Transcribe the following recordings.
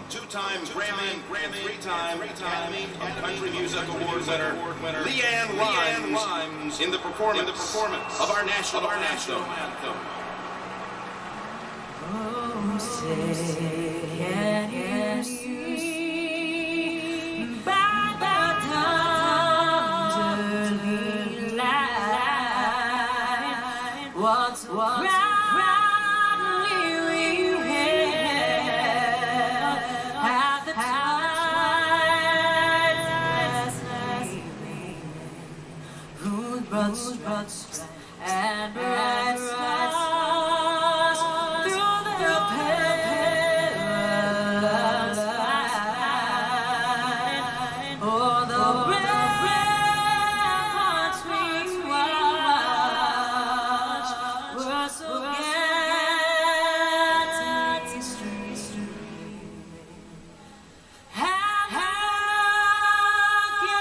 two-time Grammy, and three-time Academy of Country Music Awards winner, Leanne Rimes, in the performance of our national anthem. Oh, say, can you see by the dawn's early light what's proudly we hailed at the twilight's gleaming, whose broad stripes and bright stars through the perilous fight, o'er the ramparts we watched were so gallantly streaming. And hark ye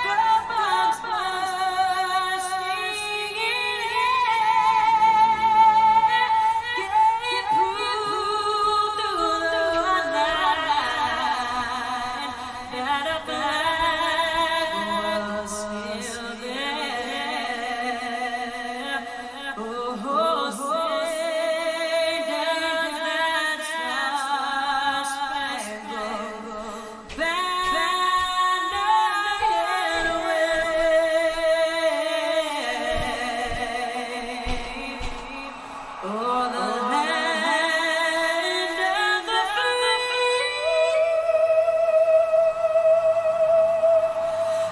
to the bombs bursting in air, gave proof through the night that our flag was still there. Oh, say does that star-spangled banner yet wave o'er the land of the free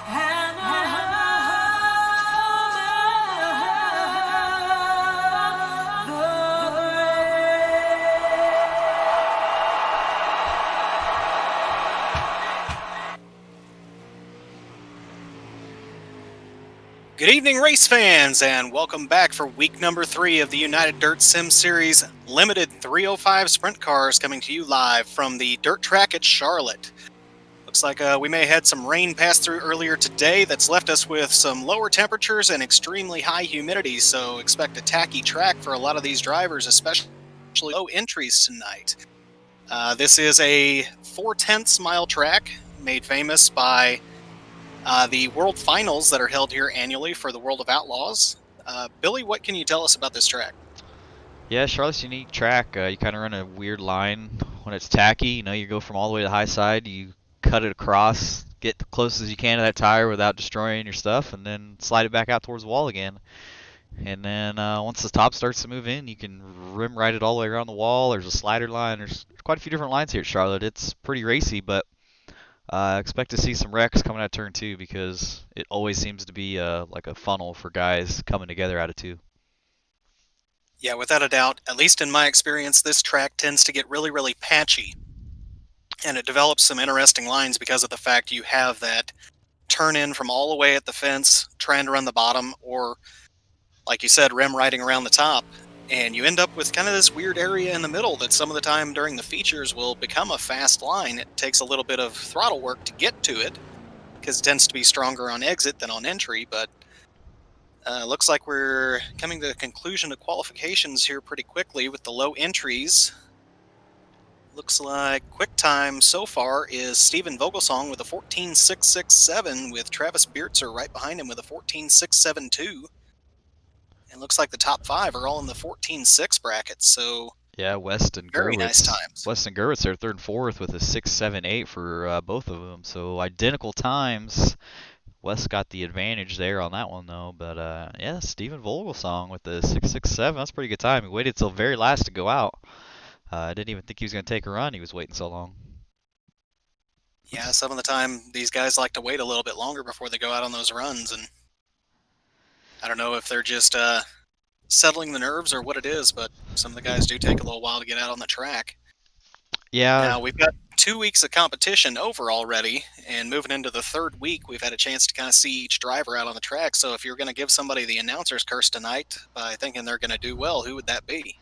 and the home of the Good evening, race fans, and welcome back for week number 3 of the United Dirt Sim Series Limited 305 Sprint Cars, coming to you live from the dirt track at Charlotte. Looks like we may have had some rain pass through earlier today that's left us with some lower temperatures and extremely high humidity, so expect a tacky track for a lot of these drivers, especially low entries tonight. This is a 4/10 mile track made famous by the World Finals that are held here annually for the World of Outlaws. Billy, what can you tell us about this track? Yeah, Charlotte's a unique track. You kind of run a weird line when it's tacky. You know, you go from all the way to the high side, you cut it across, get the closest as you can to that tire without destroying your stuff, and then slide it back out towards the wall again. And then once the top starts to move in, you can rim ride it all the way around the wall. There's a slider line. There's quite a few different lines here at Charlotte. It's pretty racy, but expect to see some wrecks coming out of turn 2 because it always seems to be like a funnel for guys coming together out of 2. Yeah, without a doubt, at least in my experience, this track tends to get really, really patchy. And it develops some interesting lines because of the fact you have that turn in from all the way at the fence, trying to run the bottom, or, like you said, rim riding around the top. And you end up with kind of this weird area in the middle that some of the time during the features will become a fast line. It takes a little bit of throttle work to get to it, because it tends to be stronger on exit than on entry, but looks like we're coming to the conclusion of qualifications here pretty quickly with the low entries. Looks like quick time so far is Steven Vogelsong with a 14.667, with Travis Beertzer right behind him with a 14.672. And looks like the top 5 are all in the 14.6 bracket, so yeah, West and very Gerwitz. nice times. West and Gerwitz are 3rd and 4th with a 6.78 for both of them. So identical times. West got the advantage there on that one though. But yeah, Steven Vogelsong with the 6.67. That's a pretty good time. He waited till very last to go out. I didn't even think he was going to take a run. He was waiting so long. Yeah, some of the time these guys like to wait a little bit longer before they go out on those runs, and I don't know if they're just settling the nerves or what it is, but some of the guys do take a little while to get out on the track. Yeah. Now, we've got 2 weeks of competition over already, and moving into the 3rd week, we've had a chance to kind of see each driver out on the track. So if you're going to give somebody the announcer's curse tonight by thinking they're going to do well, who would that be?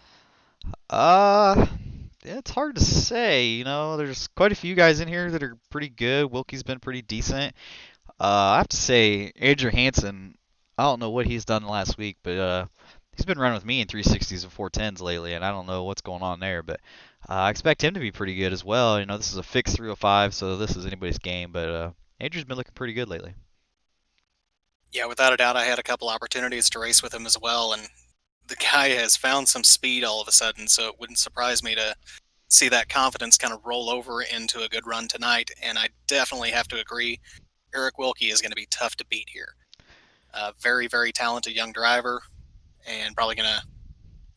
It's hard to say. You know, there's quite a few guys in here that are pretty good. Wilkie's been pretty decent. I have to say, Andrew Hansen, I don't know what he's done last week, but He's been running with me in 360s and 410s lately, and I don't know what's going on there, but I expect him to be pretty good as well. You know, this is a fixed 305, so this is anybody's game, but Andrew's been looking pretty good lately. Yeah, without a doubt, I had a couple opportunities to race with him as well, and the guy has found some speed all of a sudden, so it wouldn't surprise me to see that confidence kind of roll over into a good run tonight, and I definitely have to agree, Eric Wilkie is going to be tough to beat here. Very, very talented young driver, and probably going to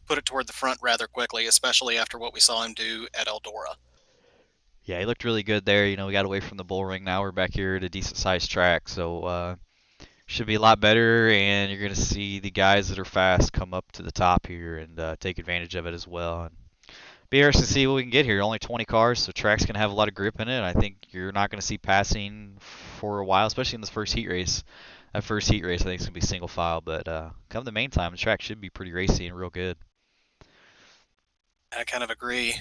put it toward the front rather quickly, especially after what we saw him do at Eldora. Yeah, he looked really good there. You know, we got away from the bull ring. Now we're back here at a decent sized track, so should be a lot better. And you're going to see the guys that are fast come up to the top here and take advantage of it as well. And be interesting to see what we can get here. Only 20 cars, so track's going to have a lot of grip in it. I think you're not going to see passing for a while, especially in this first heat race. That first heat race, I think, is going to be single file, but come the main time, the track should be pretty racy and real good. I kind of agree.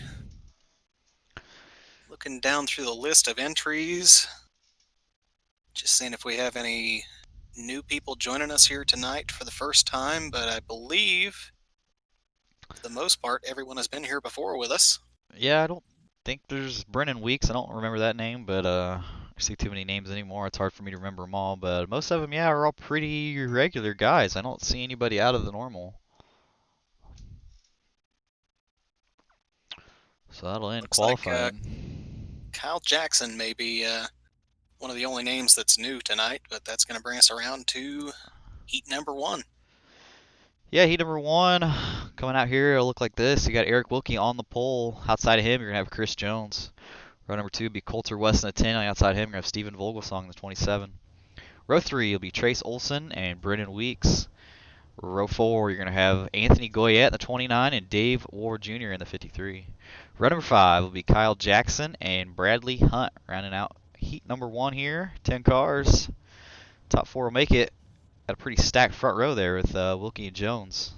Looking down through the list of entries, just seeing if we have any new people joining us here tonight for the first time, but I believe, for the most part, everyone has been here before with us. Yeah, I don't think there's Brennan Weeks. I don't remember that name, but I see too many names anymore. It's hard for me to remember them all, but most of them, yeah, are all pretty regular guys. I don't see anybody out of the normal. So that'll end Looks qualifying. like Kyle Jackson may be one of the only names that's new tonight, but that's going to bring us around to heat number 1. Yeah, heat number 1 coming out here. It'll look like this. You got Eric Wilkie on the pole. Outside of him, you're gonna have Chris Jones. Row number 2 will be Coulter Weston at 10. Outside of him, you're gonna have Steven Vogelsong the 27. Row 3 will be Trace Olson and Brennan Weeks. Row 4, you're gonna have Anthony Goyette in the 29 and Dave Ward Jr. in the 53. Row number 5 will be Kyle Jackson and Bradley Hunt rounding out heat number 1 here. 10 cars. Top 4 will make it. Got a pretty stacked front row there with Wilkie and Jones.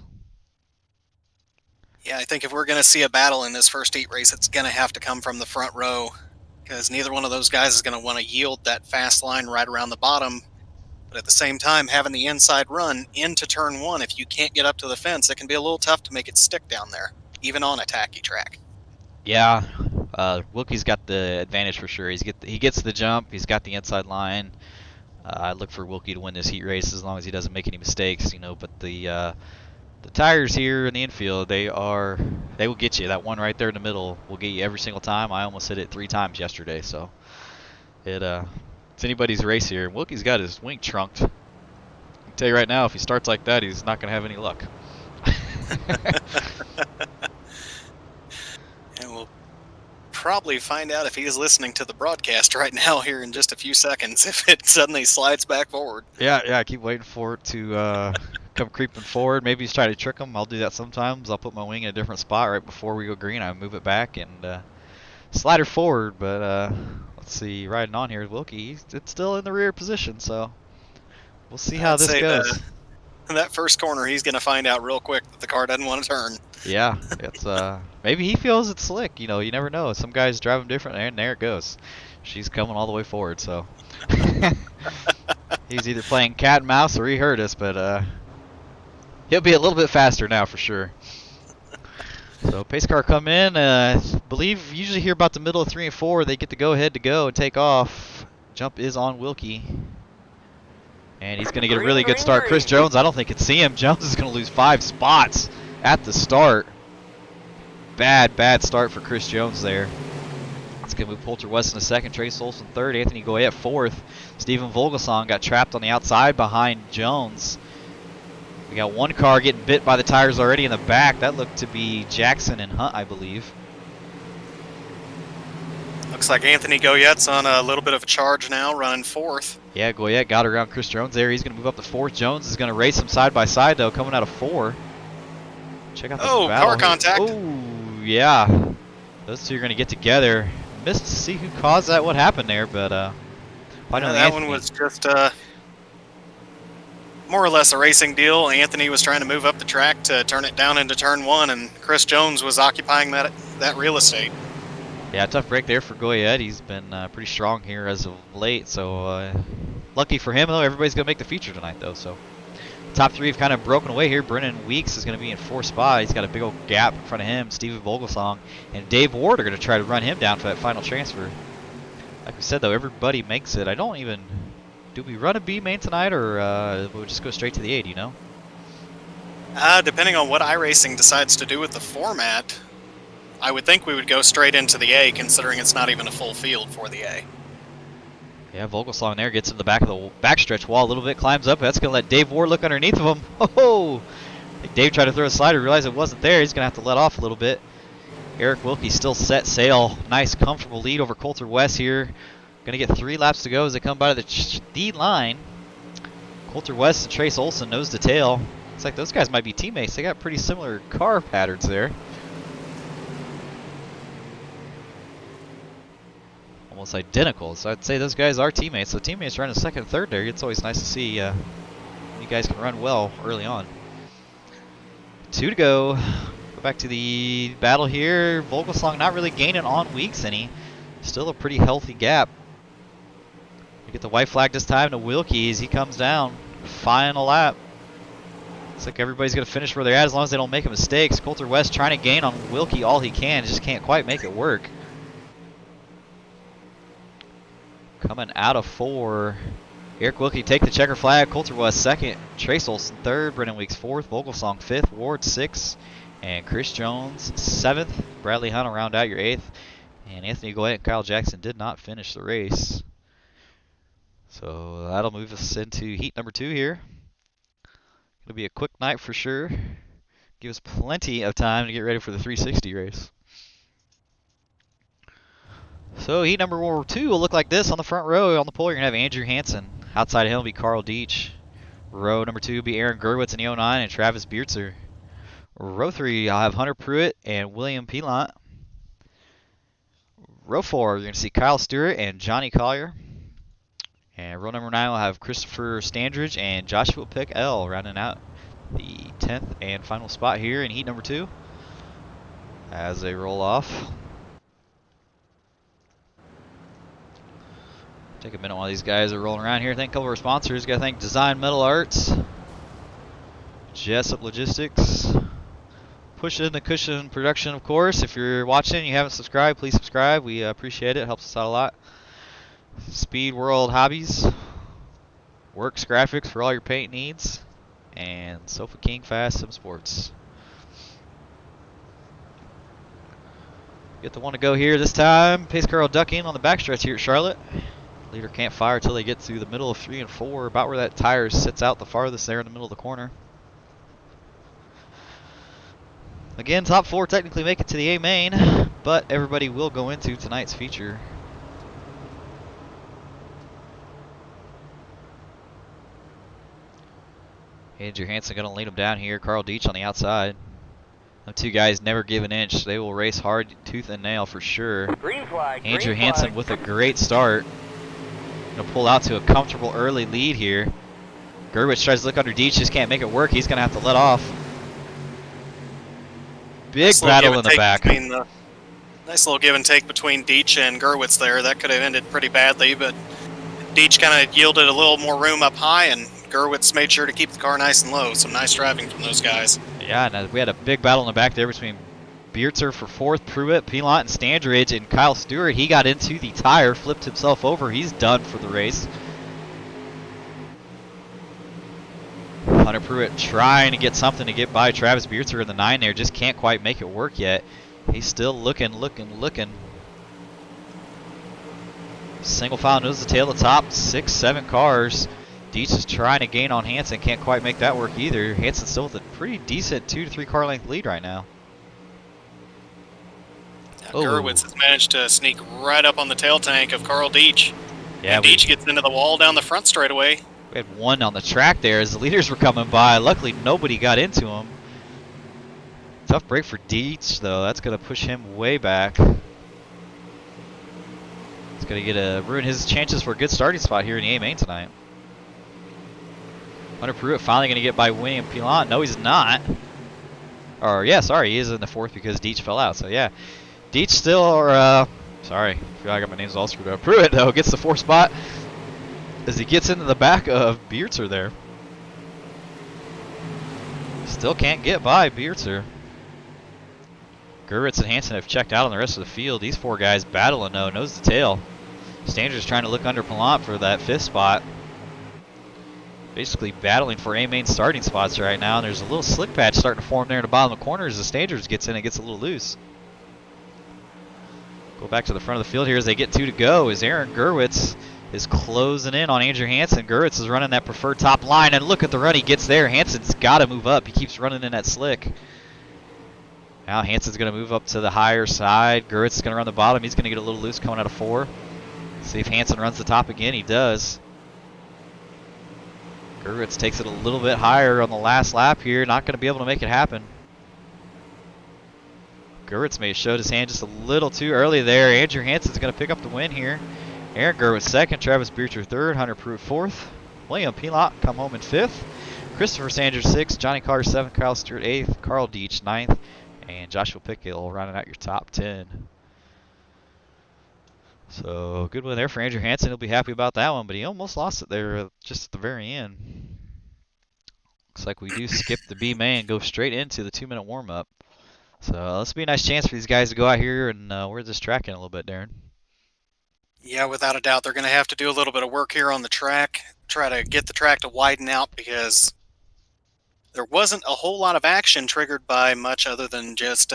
Yeah, I think if we're going to see a battle in this first heat race, it's going to have to come from the front row, because neither one of those guys is going to want to yield that fast line right around the bottom. But at the same time, having the inside run into turn 1, if you can't get up to the fence, it can be a little tough to make it stick down there, even on a tacky track. Yeah, Wilkie's got the advantage for sure. He gets the jump. He's got the inside line. I look for Wilkie to win this heat race as long as he doesn't make any mistakes, you know. But the tires here in the infield, they will get you. That one right there in the middle will get you every single time. I almost hit it 3 times yesterday, so it's anybody's race here. Wilkie's got his wing trunked. I can tell you right now, if he starts like that, he's not going to have any luck. And we'll probably find out if he is listening to the broadcast right now here in just a few seconds if it suddenly slides back forward. Yeah, I keep waiting for it to come creeping forward. Maybe he's trying to trick him. I'll do that sometimes. I'll put my wing in a different spot right before we go green. I move it back and slide her forward. But let's see, riding on here with Wilkie, it's still in the rear position, so we'll see how this goes. That first corner, he's going to find out real quick that the car doesn't want to turn. Yeah, it's maybe he feels it's slick. You know, you never know. Some guys drive them different, and there it goes. She's coming all the way forward, so he's either playing cat and mouse or he heard us, but he'll be a little bit faster now for sure. So pace car come in. I believe usually here about the middle of 3 and 4, they get the go ahead to go and take off. Jump is on Wilkie. And he's going to get a really good start. Chris Jones, I don't think can see him. Jones is going to lose 5 spots at the start. Bad start for Chris Jones there. It's going to move Coulter Weston to 2nd, Trace Olson 3rd, Anthony Goyette 4th. Steven Vogelsong got trapped on the outside behind Jones. We got one car getting bit by the tires already in the back. That looked to be Jackson and Hunt, I believe. Looks like Anthony Goyette's on a little bit of a charge now, running 4th. Yeah, Goyette got around Chris Jones there. He's going to move up to 4th. Jones is going to race him side by side, though, coming out of 4. Check out this battle. Car contact. Oh, yeah. Those two are going to get together. Missed to see who caused that, what happened there, but that one was just more or less a racing deal. Anthony was trying to move up the track to turn it down into turn 1, and Chris Jones was occupying that real estate. Yeah, tough break there for Goyette. He's been pretty strong here as of late, so lucky for him, though. Everybody's going to make the feature tonight, though, so Top three have kind of broken away here. Brennan Weeks is going to be in 4th spot. He's got a big old gap in front of him. Steven Vogelsong and Dave Ward are going to try to run him down for that final transfer. Like we said, though, everybody makes it. I don't even... Do we run a B main tonight, or we'll just go straight to the A, do you know? Depending on what iRacing decides to do with the format, I would think we would go straight into the A, considering it's not even a full field for the A. Yeah, Vogelsong there gets in the back of the backstretch wall a little bit, climbs up. That's going to let Dave Ward look underneath of him. Oh! I think Dave tried to throw a slider, realized it wasn't there. He's going to have to let off a little bit. Eric Wilkie still set sail. Nice, comfortable lead over Coulter West here. Going to get 3 laps to go as they come by the line. Coulter West and Trace Olson nose to tail. Looks like those guys might be teammates. They got pretty similar car patterns there. Almost identical. So I'd say those guys are teammates. So teammates running 2nd and 3rd there. It's always nice to see you guys can run well early on. 2 to go. Go back to the battle here. Vogelsong not really gaining on Weeks any. Still a pretty healthy gap. We get the white flag this time to Wilkie as he comes down. Final lap. Looks like everybody's going to finish where they're at as long as they don't make a mistake. Coulter West trying to gain on Wilkie all he can. Just can't quite make it work. Coming out of 4. Eric Wilkie take the checker flag. Coulter West 2nd. Trace Olson 3rd. Brennan Weeks 4th. Vogelsong 5th. Ward 6th. And Chris Jones 7th. Bradley Hunt will round out your 8th. And Anthony Goyette and Kyle Jackson did not finish the race. So that'll move us into heat number 2 here. It'll be a quick night for sure. Give us plenty of time to get ready for the 360 race. So heat number 2 will look like this. On the front row, on the pole, you're going to have Andrew Hansen. Outside of him will be Carl Deitch. Row number 2 will be Aaron Gerwitz in the 09 and Travis Beertzer. Row 3, I'll have Hunter Pruitt and William Pilant. Row 4, you're going to see Kyle Stewart and Johnny Collier. And row number 9 will have Christopher Standridge and Joshua Pick L rounding out the 10th and final spot here in heat number 2 as they roll off. Take a minute while these guys are rolling around here. Thank a couple of our sponsors. Got to thank Design Metal Arts, Jessup Logistics, Push In the Cushion Production, of course. If you're watching and you haven't subscribed, please subscribe. We appreciate it. It helps us out a lot. Speed World Hobbies, Works Graphics for all your paint needs, and Sofa King Fast Sim Sports. Get the one to go here this time. Pace car will duck in on the backstretch here at Charlotte. Leader can't fire until they get to the middle of 3 and 4, about where that tire sits out the farthest there in the middle of the corner. Again, top 4 technically make it to the A main, but everybody will go into tonight's feature. Andrew Hansen going to lead him down here. Carl Deitch on the outside. The 2 guys never give an inch. They will race hard, tooth and nail for sure. Green flag. Andrew Hansen with a great start. Going to pull out to a comfortable early lead here. Gerwitz tries to look under Deitch, just can't make it work. He's going to have to let off. Big battle in the back. Nice little give and take between Deitch and Gerwitz there. That could have ended pretty badly, but Deitch kind of yielded a little more room up high, and Gerwitz made sure to keep the car nice and low. Some nice driving from those guys. Yeah, and we had a big battle in the back there between Beertzer for 4th, Pruitt, Pilant, and Standridge, and Kyle Stewart. He got into the tire, flipped himself over. He's done for the race. Hunter Pruitt trying to get something to get by Travis Beertzer in the 9 there. Just can't quite make it work yet. He's still looking. Single file nose to tail the top. 6, 7 cars. Deitch is trying to gain on Hansen. Can't quite make that work either. Hansen still with a pretty decent 2 to 3 car length lead right now. Gerwitz has managed to sneak right up on the tail tank of Carl Deitch. Yeah, and Deitch gets into the wall down the front straightaway. We had one on the track there as the leaders were coming by. Luckily, nobody got into him. Tough break for Deitch, though. That's going to push him way back. It's going to ruin his chances for a good starting spot here in the A main tonight. Hunter Pruitt finally going to get by William Pilant. No, he's not. Or, yeah, sorry, he is in the 4th because Deitch fell out. So, yeah. Deitch still, sorry, I feel like I got my names all screwed up. Pruitt, though, gets the 4th spot as he gets into the back of Beertzer there. Still can't get by Beerzer. Gurwitz and Hansen have checked out on the rest of the field. These 4 guys battling though, nose to tail. Standards trying to look under Palant for that 5th spot. Basically battling for A-main starting spots right now. And there's a little slick patch starting to form there in the bottom of the corner as the Standards gets in and gets a little loose. Go back to the front of the field here as they get 2 to go as Aaron Gurwitz is closing in on Andrew Hansen. Gurwitz is running that preferred top line, and look at the run he gets there. Hansen's got to move up. He keeps running in that slick. Now Hansen's going to move up to the higher side. Gurwitz is going to run the bottom. He's going to get a little loose coming out of 4. See if Hansen runs the top again. He does. Gurwitz takes it a little bit higher on the last lap here. Not going to be able to make it happen. Gurwitz may have showed his hand just a little too early there. Andrew Hansen's going to pick up the win here. Aaron Gurwitz 2nd, Travis Beerzer 3rd, Hunter Pruitt 4th, William Pilat come home in 5th, Christopher Sanders 6th, Johnny Carter 7th, Kyle Stewart 8th, Carl Deitch 9th, and Joshua Pickle rounding out your top 10. So good win there for Andrew Hansen. He'll be happy about that one, but he almost lost it there just at the very end. Looks like we do skip the B-main and go straight into the 2-minute warm-up. So this will be a nice chance for these guys to go out here and wear this track in a little bit, Darren. Yeah, without a doubt, they're going to have to do a little bit of work here on the track, try to get the track to widen out because there wasn't a whole lot of action triggered by much other than just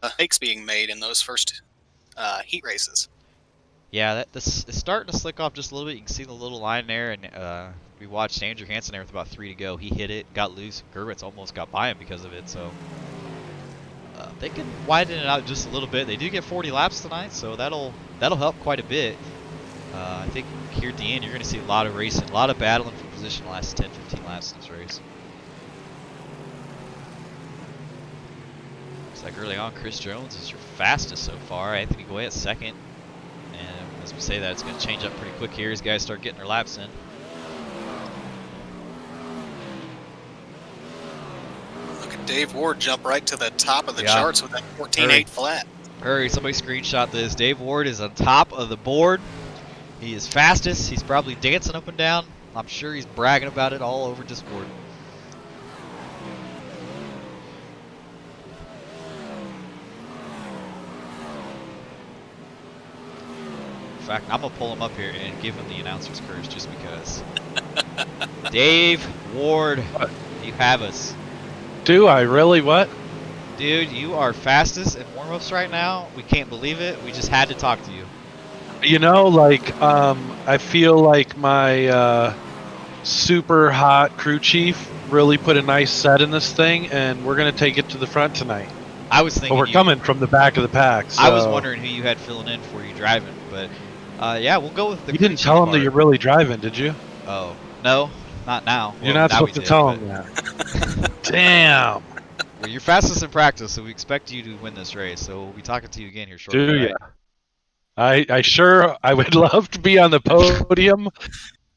mistakes being made in those first heat races. Yeah, it's starting to slick off just a little bit. You can see the little line there, and we watched Andrew Hansen there with about 3 to go. He hit it, got loose. Gurwitz almost got by him because of it, so they can widen it out just a little bit. They do get 40 laps tonight, so that'll help quite a bit. I think here at the end, you're going to see a lot of racing, a lot of battling for position the last 10, 15 laps in this race. Looks like early on, Chris Jones is your fastest so far. Anthony Goya 2nd. And as we say that, it's going to change up pretty quick here as guys start getting their laps in. Look at Dave Ward jump right to the top of the charts with that 14.8 flat. Hurry, somebody screenshot this. Dave Ward is on top of the board. He is fastest. He's probably dancing up and down. I'm sure he's bragging about it all over Discord. In fact, I'm going to pull him up here and give him the announcer's curse just because. Dave Ward, What? you have us. Do I really? What? Dude, you are fastest in warm-ups right now. We can't believe it. We just had to talk to you. You know, like, I feel like my super hot crew chief really put a nice set in this thing, and we're going to take it to the front tonight. I was thinking But we're coming from the back of the pack. So. I was wondering who you had filling in for you driving, but yeah, we'll go with the You crew didn't chief tell him that part. you're really driving, did you? Oh, no, not now. You're Well, not now we supposed to did, tell but- him that. Damn. Well, you're fastest in practice, so we expect you to win this race. So we'll be talking to you again here shortly. Do right? ya? I would love to be on the podium.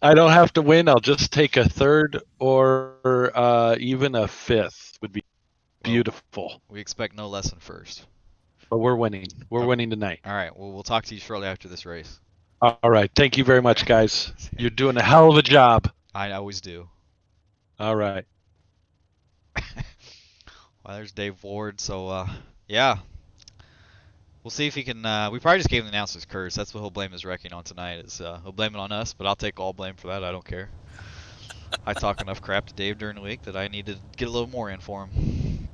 I don't have to win. I'll just take a 3rd or even a 5th would be beautiful. We expect no less than first. But we're winning. We're Okay. winning tonight. All right. Well, we'll talk to you shortly after this race. All right. Thank you very much, guys. You're doing a hell of a job. I always do. All right. Well, there's Dave Ward. So, yeah. We'll see if he can. We probably just gave him the announcer's curse. That's what he'll blame his wrecking on tonight. Is he'll blame it on us, but I'll take all blame for that. I don't care. I talk enough crap to Dave during the week that I need to get a little more in for him.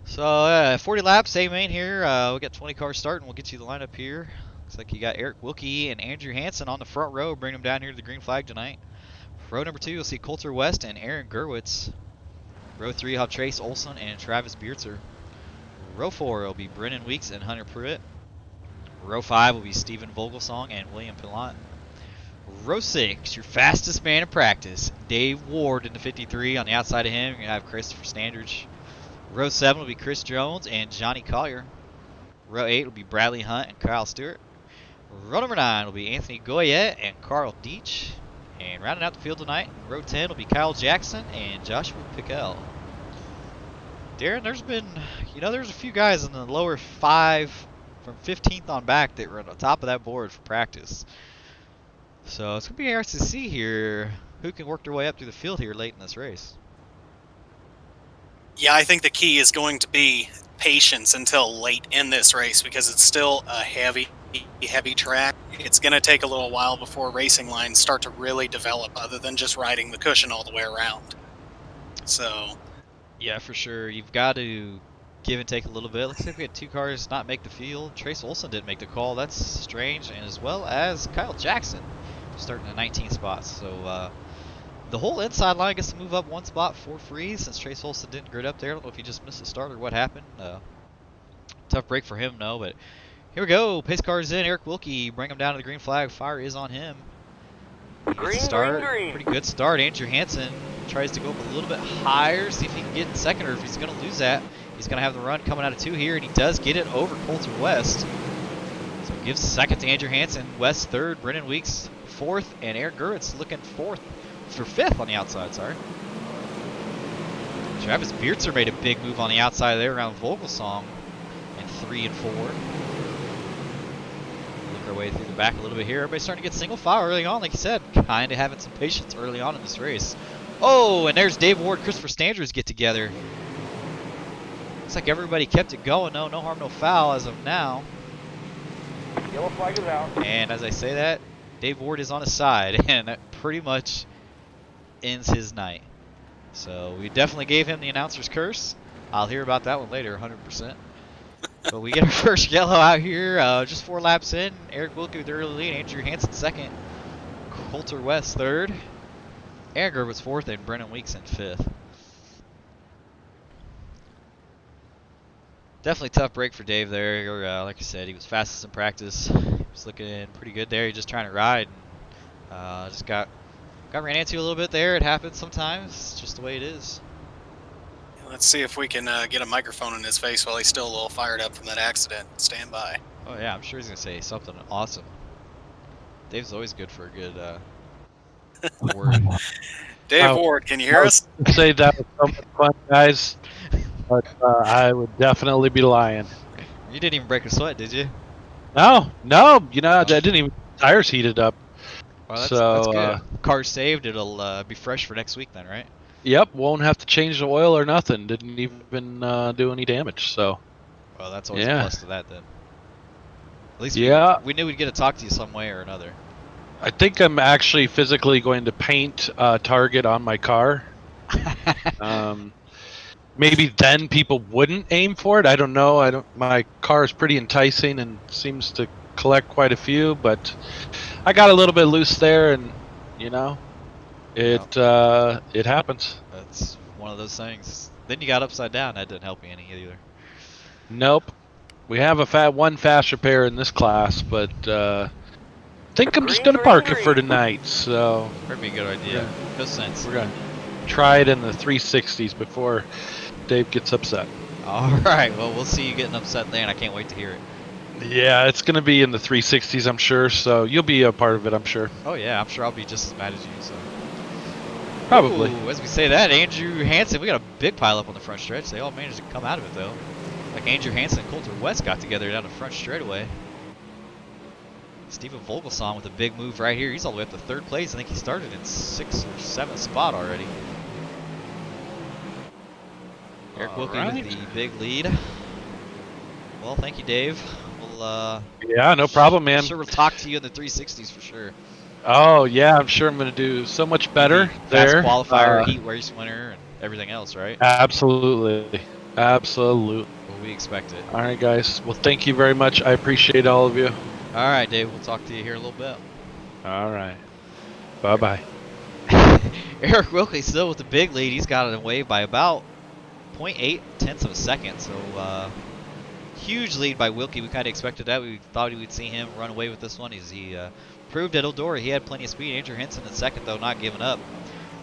So 40 laps, A-main here. We got 20 cars starting. We'll get you the lineup here. Looks like you got Eric Wilkie and Andrew Hansen on the front row. Bring them down here to the green flag tonight. Row number 2, you'll see Coulter West and Aaron Gurwitz. Row 3, you'll have Trace Olson and Travis Beerzer. Row 4 will be Brennan Weeks and Hunter Pruitt. Row 5 will be Stephen Vogelsong and William Pilant. Row 6, your fastest man in practice, Dave Ward in the 53. On the outside of him, you're going to have Christopher Standridge. Row 7 will be Chris Jones and Johnny Collier. Row 8 will be Bradley Hunt and Kyle Stewart. Row number 9 will be Anthony Goyette and Carl Deitch. And rounding out the field tonight, row 10 will be Kyle Jackson and Joshua Pickell. Darren, there's a few guys in the lower 5 from 15th on back that were on the top of that board for practice. So it's going to be interesting to see here who can work their way up through the field here late in this race. Yeah, I think the key is going to be patience until late in this race because it's still a heavy track. It's going to take a little while before racing lines start to really develop other than just riding the cushion all the way around. So, Yeah, for sure. You've got to give and take a little bit. Looks like we had 2 cars not make the field. Trace Olson didn't make the call. That's strange. And as well as Kyle Jackson, starting at 19 spots. So the whole inside line gets to move up 1 spot for free since Trace Olson didn't grid up there. I don't know if he just missed the start or what happened. Tough break for him, no. But here we go. Pace car's in. Eric Wilkie, bring him down to the green flag. Fire is on him. He gets a start. Pretty good start. Andrew Hansen tries to go up a little bit higher, see if he can get in second, or if he's going to lose that. He's going to have the run coming out of 2 here, and he does get it over Coulter West. So he gives second to Andrew Hansen. West third, Brennan Weeks fourth, and Eric Gurwitz looking fifth on the outside, sorry. Travis Beertzer made a big move on the outside there around Vogelsong in 3 and 4. Our way through the back a little bit here. Everybody's starting to get single file early on, like you said. Kind of having some patience early on in this race. Oh, and there's Dave Ward, Christopher Standers get together. Looks like everybody kept it going. No harm, no foul as of now. Yellow flag is out. And as I say that, Dave Ward is on his side, and that pretty much ends his night. So we definitely gave him the announcer's curse. I'll hear about that one later, 100%. But we get our first yellow out here, just 4 laps in. Eric Wilkie with the early lead, Andrew Hansen second, Coulter West third, Aaron Gurwitz fourth, and Brennan Weeks in fifth. Definitely tough break for Dave there. Like I said, he was fastest in practice. He was looking pretty good there. He just trying to ride. And, just got ran into a little bit there. It happens sometimes. It's just the way it is. let's see if we can get a microphone in his face while he's still a little fired up from that accident. Stand by. Oh yeah, I'm sure he's gonna say something awesome. Dave's always good for a good word. Dave Ward, can you hear us? Say that was so much fun, guys. But I would definitely be lying. You didn't even break a sweat, did you? No. You know, I didn't even. Tires heated up. Well, that's So, good. Car's saved. It'll be fresh for next week then, right? Yep, won't have to change the oil or nothing. Didn't even do any damage. So Well, that's always Yeah. a plus to that then. At least Yeah. we knew we'd get to talk to you some way or another. I think I'm actually physically going to paint a target on my car. Maybe then people wouldn't aim for it. I don't know. My car is pretty enticing and seems to collect quite a few, but I got a little bit loose there, and you know, it happens. That's one of those things. Then you got upside down. That didn't help you any either. Nope. We have one fast repair in this class, but I think I'm just gonna park it for tonight. So That'd be a good idea. Yeah. No sense. we're gonna try it in the 360s before Dave gets upset. All right. Well, we'll see you getting upset there, and I can't wait to hear it. Yeah, it's gonna be in the 360s, I'm sure. So you'll be a part of it, I'm sure. Oh yeah, I'm sure I'll be just as mad as you. So Probably. Ooh, as we say that, Andrew Hansen, we got a big pile up on the front stretch. They all managed to come out of it though. Like Andrew Hansen and Coulter West got together down the front straightaway. Steven Vogelsong with a big move right here. He's all the way up to third place. I think he started in 6th or 7th spot already. Eric Wilkie with the big lead. Well, thank you, Dave. We'll Yeah, no problem, man. I'm sure we'll talk to you in the 360s for sure. Oh yeah, I'm sure I'm gonna do so much better there. Fast qualifier, heat race winner, and everything else, right? Absolutely. Well, we expect it. All right, guys. Well, thank you very much. I appreciate all of you. All right, Dave. We'll talk to you here in a little bit. All right. Bye-bye. Eric Wilkie still with the big lead. He's got it away by about 0.8 of a second. So huge lead by Wilkie. We kind of expected that. We thought we would see him run away with this one. He proved at Eldora he had plenty of speed. Andrew Henson in second, though, not giving up.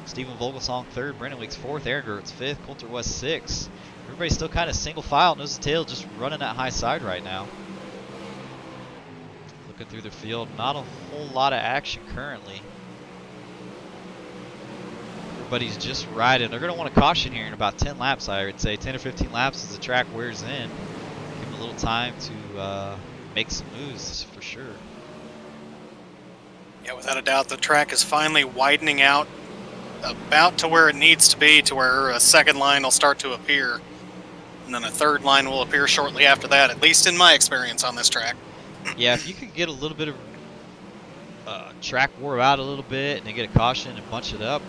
Steven Vogelsong third. Brennan Weeks fourth. Aaron Gurwitz fifth. Coulter West sixth. Everybody's still kind of single file, nose to tail, just running that high side right now. Looking through the field, not a whole lot of action currently. Everybody's just riding. They're going to want to caution here in about 10 laps, I would say. 10 or 15 laps as the track wears in. Give them a little time to make some moves for sure. Yeah, without a doubt, the track is finally widening out about to where it needs to be, to where a second line will start to appear. And then a third line will appear shortly after that, at least in my experience on this track. Yeah, if you could get a little bit of track wore out a little bit and then get a caution and bunch it up,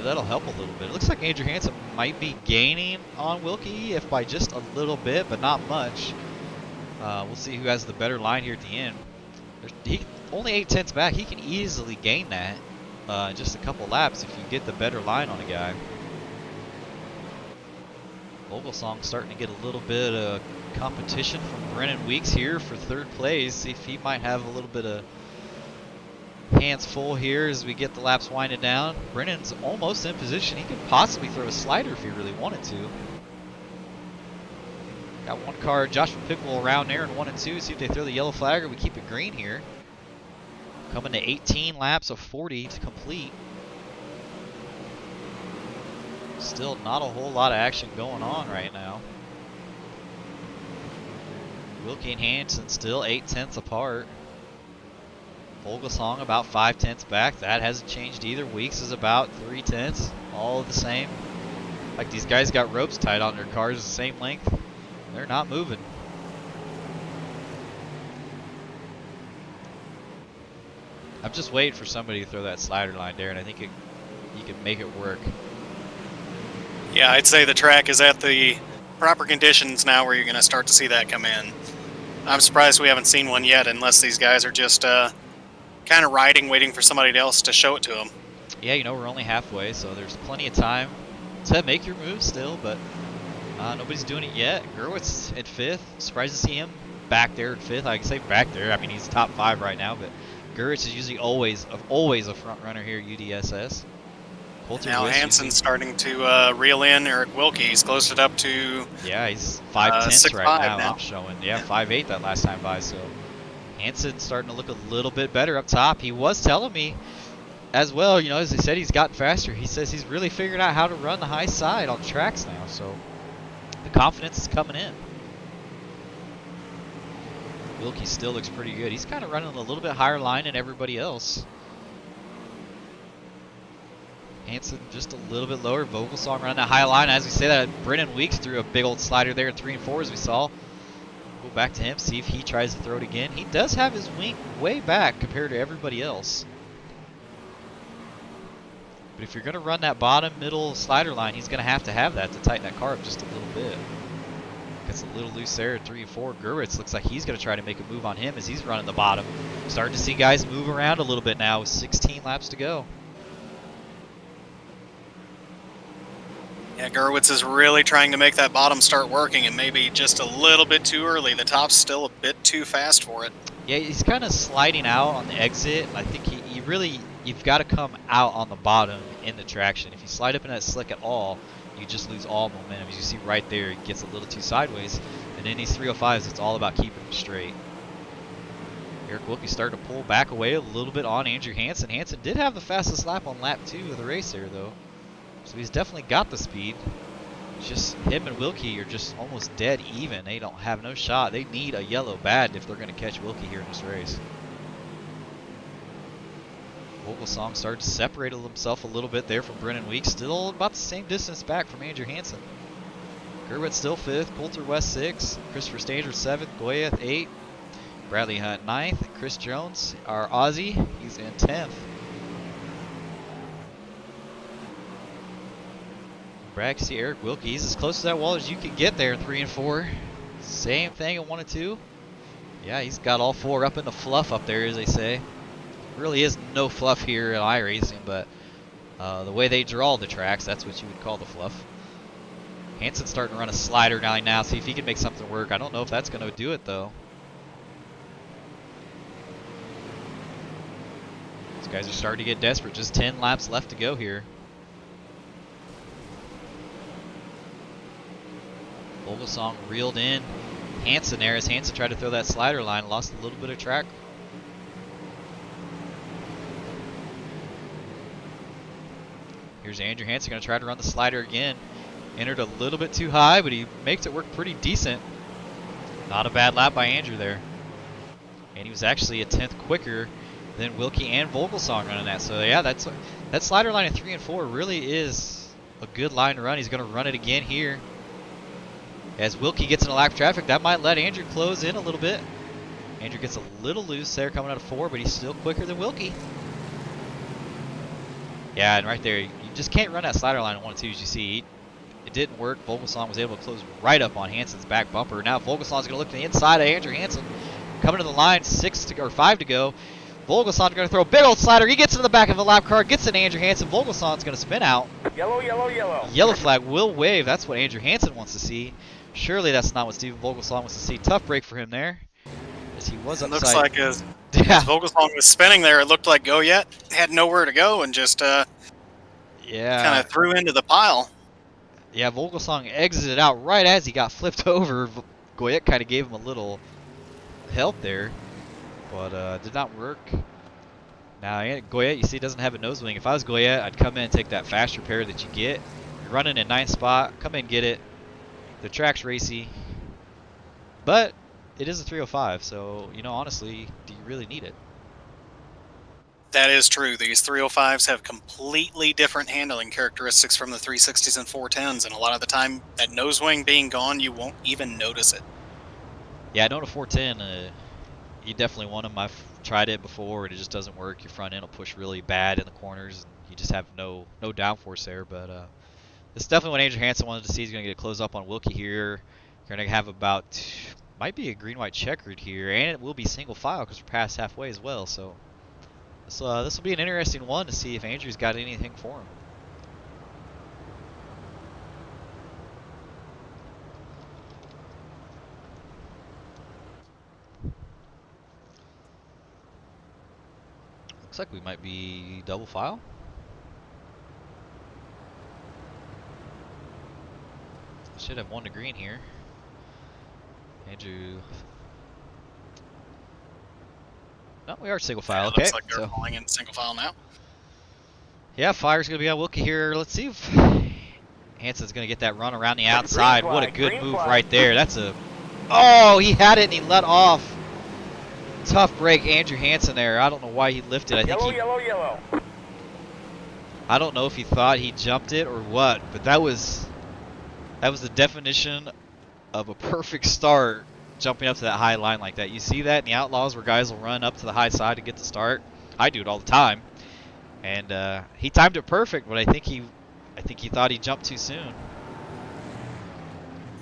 that'll help a little bit. It looks like Andrew Hansen might be gaining on Wilkie, if by just a little bit, but not much. We'll see who has the better line here at the end. He only 8/10 back. He can easily gain that in just a couple laps if you get the better line on a guy. Vogelsong starting to get a little bit of competition from Brennan Weeks here for third place. See if he might have a little bit of hands full here as we get the laps winded down. Brennan's almost in position. He could possibly throw a slider if he really wanted to. Got one car, Joshua Pickle around there in 1 and 2. See if they throw the yellow flag or we keep it green here. Coming to 18 laps of 40 to complete. Still not a whole lot of action going on right now. Wilkie and Hansen still 8/10 apart. Vogelsong about 5/10 back. That hasn't changed either. Weeks is about 3/10. All the same. Like these guys got ropes tied on their cars the same length. They're not moving. I'm just waiting for somebody to throw that slider line there, and I think you can make it work. Yeah, I'd say the track is at the proper conditions now where you're going to start to see that come in. I'm surprised we haven't seen one yet, unless these guys are just kind of riding, waiting for somebody else to show it to them. Yeah, you know, we're only halfway, so there's plenty of time to make your move still, but nobody's doing it yet. Gerwitz at 5th. Surprised to see him back there at 5th. I can say back there. I mean, he's top 5 right now, but Gerwitz is usually always a front runner here at UDSS. Coulter Now West Hansen's usually, starting to reel in Eric Wilkie. He's closed it up to... yeah, he's 5/10 right now. I'm showing. Yeah, 5/8 that last time by, so Hansen's starting to look a little bit better up top. He was telling me as well, you know, as he said, he's gotten faster. He says he's really figured out how to run the high side on tracks now, so the confidence is coming in. Wilkie still looks pretty good. He's kind of running a little bit higher line than everybody else. Hansen just a little bit lower. Vogelsong running that high line. As we say that, Brennan Weeks threw a big old slider there in 3 and 4 as we saw. Go back to him, see if he tries to throw it again. He does have his wing way back compared to everybody else. But if you're going to run that bottom middle slider line, he's going to have that to tighten that car up just a little bit. Gets a little loose there at 3 and 4. Gerwitz looks like he's going to try to make a move on him as he's running the bottom. Starting to see guys move around a little bit now with 16 laps to go. Yeah, Gerwitz is really trying to make that bottom start working, and maybe just a little bit too early. The top's still a bit too fast for it. Yeah, he's kind of sliding out on the exit. I think you've got to come out on the bottom in the traction. If you slide up in that slick at all, you just lose all momentum. As you see right there, it gets a little too sideways. And in these 305s, it's all about keeping them straight. Eric Wilkie starting to pull back away a little bit on Andrew Hansen. Hansen did have the fastest lap on lap 2 of the race there, though. So he's definitely got the speed. It's just him and Wilkie are just almost dead even. They don't have no shot. They need a yellow bad if they're going to catch Wilkie here in this race. Vogelsong started to separate himself a little bit there from Brennan Weeks. Still about the same distance back from Andrew Hansen. Gerwitz still 5th. Coulter West 6th. Christopher Stanger 7th. Goyeth 8th. Bradley Hunt 9th. Chris Jones, our Aussie, he's in 10th. Brad, can see Eric Wilkie. He's as close to that wall as you can get there in 3 and 4. Same thing in 1 and 2. Yeah, he's got all 4 up in the fluff up there, as they say. Really is no fluff here at iRacing, but the way they draw the tracks, that's what you would call the fluff. Hansen's starting to run a slider line now, see if he can make something work. I don't know if that's going to do it, though. These guys are starting to get desperate. Just 10 laps left to go here. Vogelsong reeled in Hansen there as Hansen tried to throw that slider line, lost a little bit of track. Here's Andrew Hansen going to try to run the slider again. Entered a little bit too high, but he makes it work pretty decent. Not a bad lap by Andrew there. And he was actually a 10th quicker then Wilkie and Vogelsong running that. So yeah, that slider line in 3 and 4 really is a good line to run. He's going to run it again here. As Wilkie gets in a lap of traffic, that might let Andrew close in a little bit. Andrew gets a little loose there coming out of 4, but he's still quicker than Wilkie. Yeah, and right there, you just can't run that slider line in 1 and 2 as you see. It didn't work. Vogelsong was able to close right up on Hansen's back bumper. Now Vogelsong's going to look to the inside of Andrew Hansen. Coming to the line, 5 to go. Vogelsong's going to throw a big old slider. He gets into the back of the lap car, gets into Andrew Hansen. Vogelsong's going to spin out. Yellow, yellow, yellow. Yellow flag will wave. That's what Andrew Hansen wants to see. Surely that's not what Steven Vogelsong wants to see. Tough break for him there. As he was It upside. looks like as Yeah. Vogelsong was spinning there, it looked like Goyette had nowhere to go and just kind Yeah. of threw into the pile. Yeah, Vogelsong exited out right as he got flipped over. Goyette kind of gave him a little help there, but did not work. Now, Goyette, you see, doesn't have a nose wing. If I was Goyette, I'd come in and take that fast repair that you get. You're running in 9th spot. Come in and get it. The track's racy. But it is a 305, so, you know, honestly, do you really need it? That is true. These 305s have completely different handling characteristics from the 360s and 410s, and a lot of the time, that nose wing being gone, you won't even notice it. Yeah, I know the 410, you definitely want them. I've tried it before, and it just doesn't work. Your front end will push really bad in the corners, and you just have no downforce there. But it's definitely what Andrew Hansen wanted to see. He's going to get a close up on Wilkie here. You're going to have about, might be a green-white checkered here, and it will be single file because we're past halfway as well. So this will be an interesting one to see if Andrew's got anything for him. Looks like we might be double file. Should have 1 to green here. Andrew. No, we are single file. Yeah, Okay. looks like they're So, falling in single file now. yeah, fire's going to be on Wilkie here. Let's see if Hansen's going to get that run around the outside. What a good move right there. That's a... Oh, he had it and he let off. Tough break, Andrew Hansen there. I don't know why he lifted. I think Yellow, he... yellow, yellow. I don't know if he thought he jumped it or what, but that was the definition of a perfect start, jumping up to that high line like that. You see that in the Outlaws where guys will run up to the high side to get the start. I do it all the time. And he timed it perfect, but I think he thought he jumped too soon.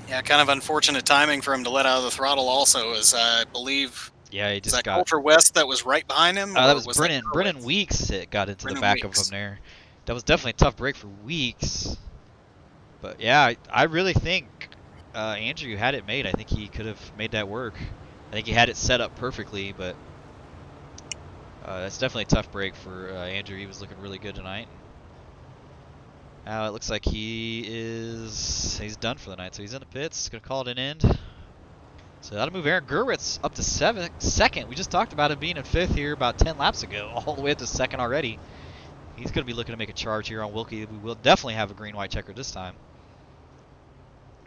Yeah, kind of unfortunate timing for him to let out of the throttle also, as I believe... Yeah, he Is just that got... Coulter West that was right behind him? that or was that Brennan. Hurwitz? Brennan Weeks got into Brennan the back Weeks. of him there. That was definitely a tough break for Weeks. But yeah, I really think Andrew had it made. I think he could have made that work. I think he had it set up perfectly, but that's definitely a tough break for Andrew. He was looking really good tonight. Now it looks like he's done for the night, so he's in the pits. Gonna call it an end. So that'll move Aaron Gurwitz up to second. We just talked about him being in 5th here about 10 laps ago, all the way up to 2nd already. He's going to be looking to make a charge here on Wilkie. We will definitely have a green-white checker this time.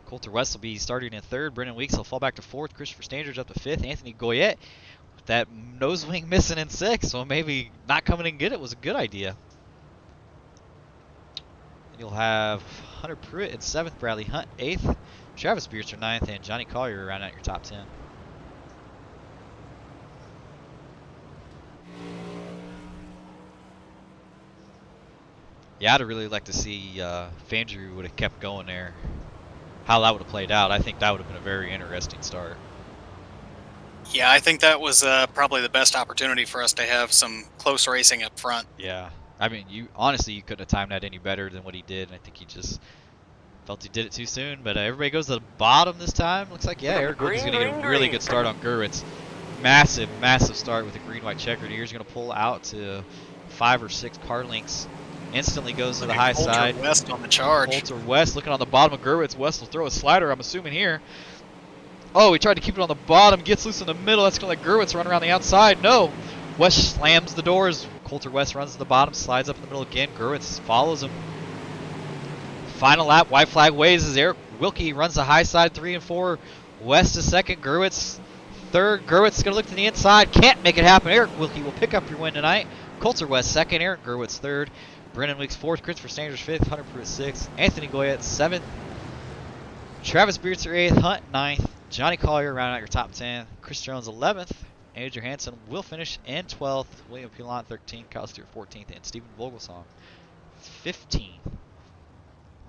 Coulter West will be starting in 3rd. Brennan Weeks will fall back to 4th. Christopher Standridge up to 5th. Anthony Goyette with that nose wing missing in 6th, so maybe not coming in and get it was a good idea. And you'll have Hunter Pruitt in 7th, Bradley Hunt 8th, Travis Beerster 9th, and Johnny Collier around out your top 10. Yeah, I'd really like to see if Andrew would have kept going there, how that would have played out. I think that would have been a very interesting start. Yeah, I think that was probably the best opportunity for us to have some close racing up front. Yeah, I mean, you couldn't have timed that any better than what he did, and I think he just felt he did it too soon. But everybody goes to the bottom this time. Looks like, yeah, Eric Gurwitz is going to get a really good start on Gurwitz. Massive start with a green-white checkered. Here's going to pull out to 5 or 6 car lengths. Instantly goes to the high side. Coulter West on the charge. Coulter West looking on the bottom of Gurwitz. West will throw a slider, I'm assuming here. Oh, he tried to keep it on the bottom. Gets loose in the middle. That's going to let Gurwitz run around the outside. No. West slams the doors. Coulter West runs to the bottom. Slides up in the middle again. Gurwitz follows him. Final lap. White flag waves as Eric Wilkie runs the high side 3 and 4. West is 2nd. Gurwitz third. Gerwitz is going to look to the inside. Can't make it happen. Eric Wilkie will pick up your win tonight. Coulter West second. Aaron Gerwitz third. Brennan Weeks fourth. Christopher Sanders fifth. Hunter Pruitt sixth. Anthony Goyette seventh. Travis Beartzer eighth. Hunt ninth. Johnny Collier rounding out your top 10. Chris Jones 11th. Andrew Hansen will finish in 12th. William Pilon 13th. Kyle Stewart 14th. And Stephen Vogelsong 15th.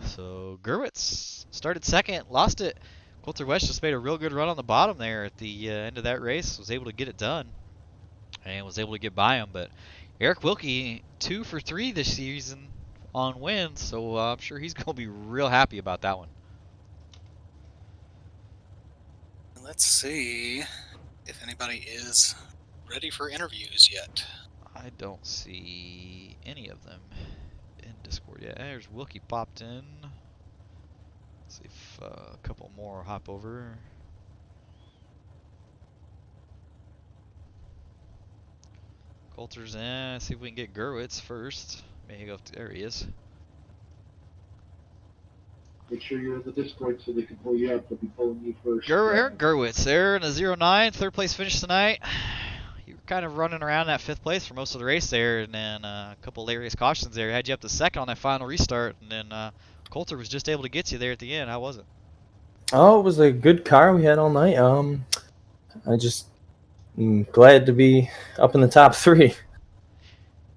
So Gerwitz started second, lost it. Coulter West just made a real good run on the bottom there at the end of that race. Was able to get it done and was able to get by him. But Eric Wilkie 2 for 3 this season on wins, so I'm sure he's going to be real happy about that one. Let's see if anybody is ready for interviews yet. I don't see any of them in Discord yet. There's Wilkie popped in. Let's see if a couple more hop over. Coulter's in. Let's see if we can get Gerwitz first. Maybe go up to, there he is. Make sure you're in the Discord so they can pull you up. They'll be pulling you first. Aaron Gerwitz there in a 0-9, third place finish tonight. You were kind of running around that fifth place for most of the race there, and then a couple late race cautions there. Had you up to second on that final restart, and then Coulter was just able to get you there at the end. How was it? Oh, it was a good car we had all night. I just glad to be up in the top 3.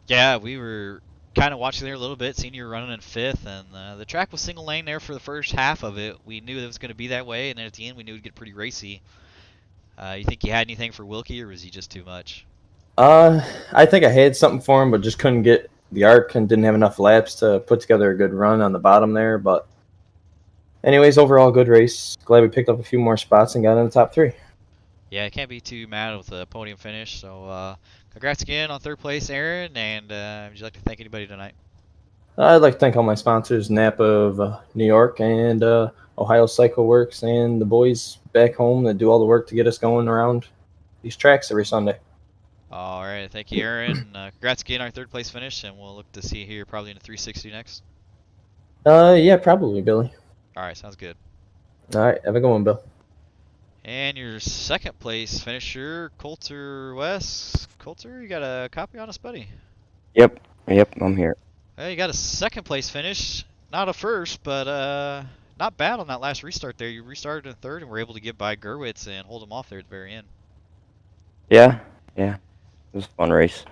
Yeah, we were kind of watching there a little bit, seeing you were running in fifth, and the track was single lane there for the first half of it. We knew it was going to be that way, and then at the end we knew it would get pretty racy. You think you had anything for Wilkie, or was he just too much? I think I had something for him, but just couldn't get the arc and didn't have enough laps to put together a good run on the bottom there. But anyways, overall good race. Glad we picked up a few more spots and got in the top 3. Yeah, can't be too mad with the podium finish. So congrats again on third place, Aaron. And would you like to thank anybody tonight? I'd like to thank all my sponsors, Napa of New York and Ohio Cycle Works, and the boys back home that do all the work to get us going around these tracks every Sunday. All right, thank you, Aaron. Congrats again on our third place finish, and we'll look to see you here probably in the 360 next. Yeah, probably, Billy. All right, sounds good. All right, have a good one, Bill. And your second place finisher, Coulter West. Coulter, you got a copy on us, buddy? Yep, I'm here. Hey, you got a second place finish. Not a first, but not bad on that last restart there. You restarted in third and were able to get by Gerwitz and hold him off there at the very end. Yeah. It was a fun race.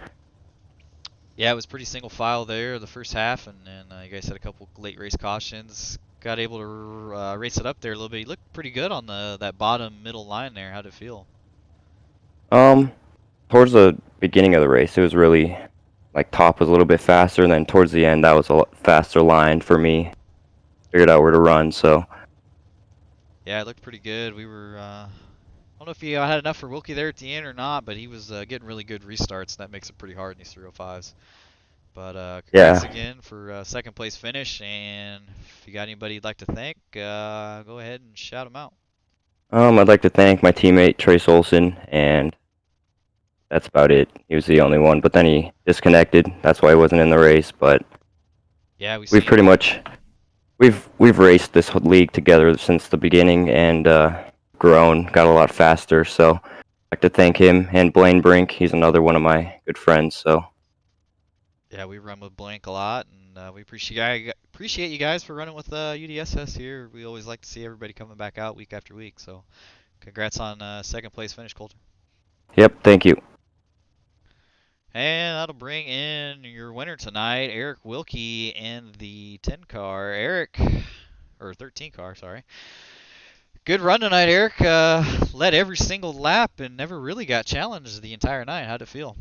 Yeah, it was pretty single file there the first half, and then you guys had a couple late race cautions. Got able to race it up there a little bit. You looked pretty good on that bottom middle line there. How'd it feel? Towards the beginning of the race, it was really, like, top was a little bit faster, and then towards the end, that was a lot faster line for me. Figured out where to run, so. Yeah, it looked pretty good. We were, I don't know if he had enough for Wilkie there at the end or not, but he was getting really good restarts, and that makes it pretty hard in these 305s. But congrats again for second place finish, and if you got anybody you'd like to thank, go ahead and shout them out. I'd like to thank my teammate Trace Olson, and that's about it. He was the only one, but then he disconnected. That's why he wasn't in the race. But yeah, we've pretty much we've raced this league together since the beginning and grown, got a lot faster. So I'd like to thank him and Blaine Brink. He's another one of my good friends. So. Yeah, we run with Blank a lot, and we appreciate you guys for running with UDSS here. We always like to see everybody coming back out week after week. So, congrats on second place finish, Coulter. Yep, thank you. And that'll bring in your winner tonight, Eric Wilkie in the 10 car. Or 13 car, sorry. Good run tonight, Eric. Led every single lap and never really got challenged the entire night. How'd it feel?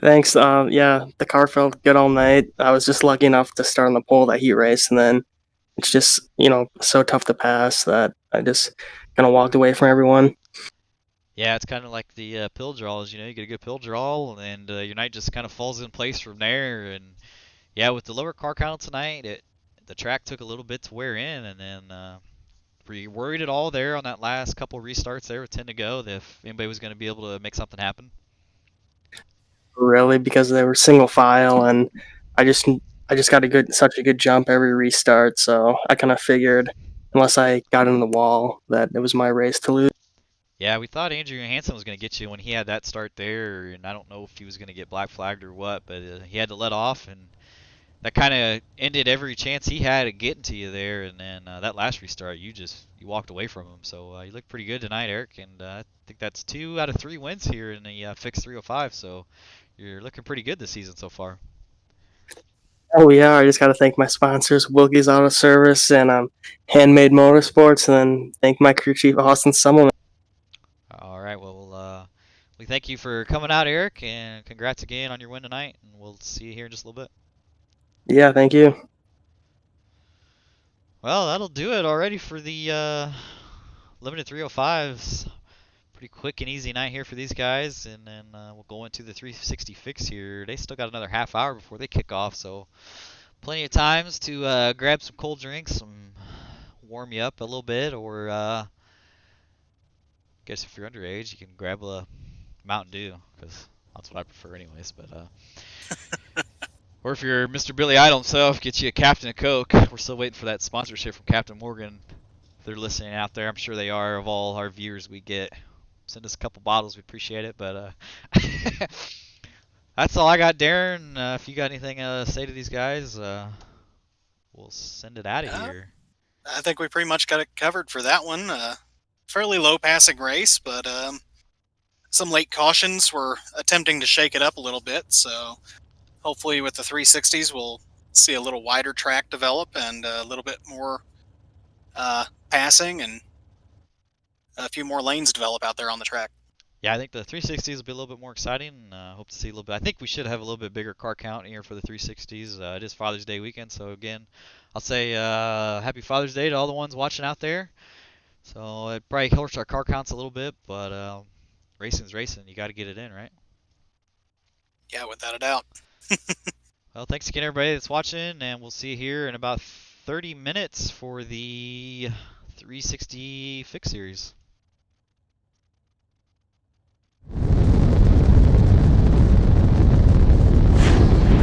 Thanks. Yeah, the car felt good all night. I was just lucky enough to start on the pole that heat race, and then it's just, so tough to pass that I just kind of walked away from everyone. Yeah, it's kind of like the pill draws. You get a good pill draw, and your night just kind of falls in place from there. And yeah, with the lower car count tonight, the track took a little bit to wear in, and then were you worried at all there on that last couple restarts there with 10 to go that if anybody was going to be able to make something happen? Really, because they were single file, and I just got such a good jump every restart, so I kind of figured unless I got in the wall that it was my race to lose. Yeah, we thought Andrew Hansen was going to get you when he had that start there, and I don't know if he was going to get black flagged or what, but he had to let off, and that kind of ended every chance he had at getting to you there. And then that last restart, you walked away from him. So you looked pretty good tonight, Eric, and I think that's 2 out of 3 wins here in the Fix 305. So you're looking pretty good this season so far. Oh yeah, I just got to thank my sponsors, Wilkie's Auto Service and Handmade Motorsports, and then thank my crew chief, Austin Summelman. All right, well, we thank you for coming out, Eric, and congrats again on your win tonight, and we'll see you here in just a little bit. Yeah, thank you. Well, that'll do it already for the Limited 305s. Pretty quick and easy night here for these guys, and then we'll go into the 360 fix here. They still got another half hour before they kick off, so plenty of times to grab some cold drinks, warm you up a little bit, or guess if you're underage, you can grab a Mountain Dew, because that's what I prefer anyways. But or if you're Mr. Billy Idol himself, get you a Captain of Coke. We're still waiting for that sponsorship from Captain Morgan. If they're listening out there, I'm sure they are, of all our viewers we get. Send us a couple bottles, we appreciate it. But that's all I got, Darren. If you got anything to say to these guys, we'll send it out of here. I think we pretty much got it covered for that one. Fairly low passing race, but some late cautions were attempting to shake it up a little bit. So hopefully with the 360s, we'll see a little wider track develop and a little bit more passing and a few more lanes develop out there on the track. Yeah, I think the 360s will be a little bit more exciting. Hope to see a little bit. I think we should have a little bit bigger car count here for the 360s. It is Father's Day weekend, so again, I'll say Happy Father's Day to all the ones watching out there. So it probably helps our car counts a little bit, but racing's racing. You got to get it in, right? Yeah, without a doubt. Well, thanks again, everybody that's watching, and we'll see you here in about 30 minutes for the 360 Fix Series.